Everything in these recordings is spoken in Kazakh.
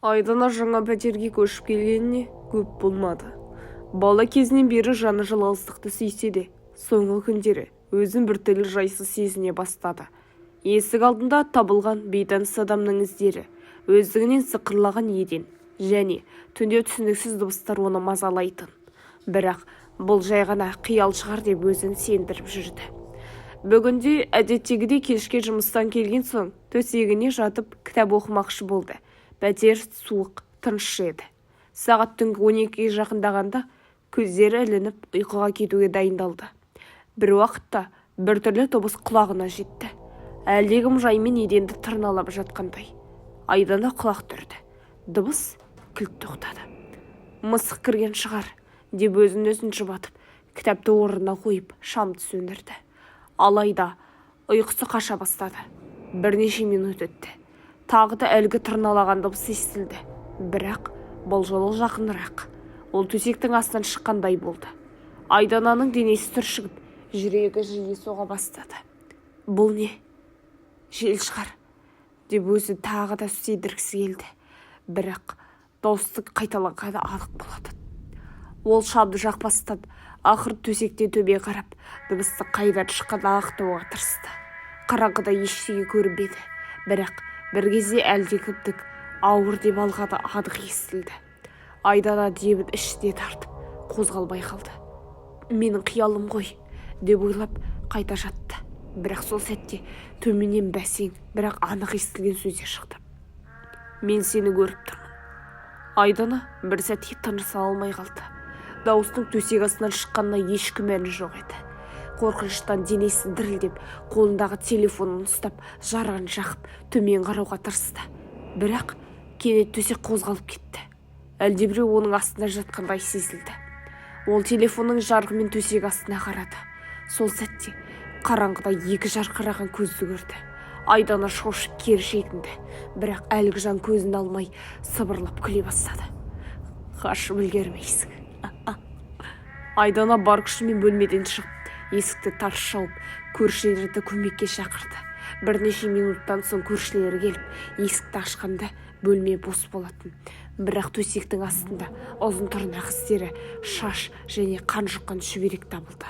Айдана жаңа пәтерге көшіп келгеніне көп болмады. Бала кезінен бері жаны жылауыздықты сүйсе де, соңғы күндері өзін біртүрлі жайсыз сезіне бастады. Есік алдында табылған бейтаныс адамның іздері, өздігінен сықырлаған еден және түнде түсініксіз дыбыстар оны мазалайтын. Бірақ бұл жай ғана қиял шығар деп өзін сендіріп жүрді. Бүгінде әдеттегідей кешке жұмыстан келген соң төсегіне жатып кітап оқымақшы болды. Пәтер суық, тыныш еді. Сағат түнгі 12-ге жақындағанда көздері ілініп ұйқыға кетуге дайындалды. Бір уақытта біртүрлі дыбыс құлағына жетті. Әлдекім жаймен еденді тырналап жатқандай. Айдана құлақ түрді. Дыбыс кілт тоқтады. Мысық кірген шығар деп өзін жұбатып, кітапты орнына қойып шамды сөндірді. Алайда ұйқысы қаша бастады. Бірнеше минут өтті. Тағы да әлгі тырналаған дыбыс естілді. Бірақ бұл жолы жақынырақ. Ол төсектің астынан шыққандай болды. Айдананың денесі түршігіп, жүрегі жиі соға бастады. Бұл не? Жел шығар деп өзі тағы да сейдіргісі келді. Бірақ дауысты қайталанғаны анық болады. Ол шамды жақпастан ақыр төсектен төбе қарап, дыбысты қайдан шыққанын анықтауға тырысты. Қараңғыда ештеңе көрінбеді. Бірақ бір кезде әлдекімдік ауыр деп алғаны анық естілді. Айдана демін ішіне тартып, қозғалмай қалды. Менің қиялым ғой деп ойлап қайта жатты. Бірақ сол сәтте төменнен бәсең, бірақ анық естілген сөздер шықты. Мен сені көріп тұрмын. Айдана бір сәтке тыныса алмай қалды. Дауыстың төсек астынан шыққанына еш күмәні жоқ еді. Қорқыныштан денесі дірілдеп, қолындағы телефонын ұстап, жарығын жақып, төмен қарауға тырысты. Бірақ кенет төсек қозғалып кетті. Әлдебіреу оның астында жатқандай сезілді. Ол телефонның жарығымен төсек астына қарады. Сол сәтте қараңғыда екі жарқыраған көзді көрді. Айдана шошып кері шегінді. Бірақ әлгі жан көзін алмай сыбырлап күле бастады. Қашып үлгермейсің. Айдана бар күшімен бөлмеден шығып, есікті тарс жауып, көршілерді көмекке шақырды. Бірнеше минуттан соң көршілері келіп, есікті ашқанда бөлме бос болатын. Бірақ төсектің астында ұзын тырнақ іздері, шаш және қан жұққан шүберек табылды.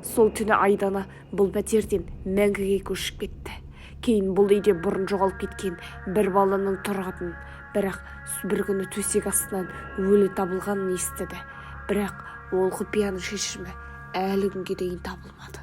Сол түні Айдана бұл пәтерден мәңгіге көшіп кетті. Кейін бұл үйде бұрын жоғалып кеткен бір баланың тұрғанын, бірақ бір күні төсек астынан өлі табылғанын естіді. Бірақ ол құпияның шешімі әлі күнге дейін табылмады.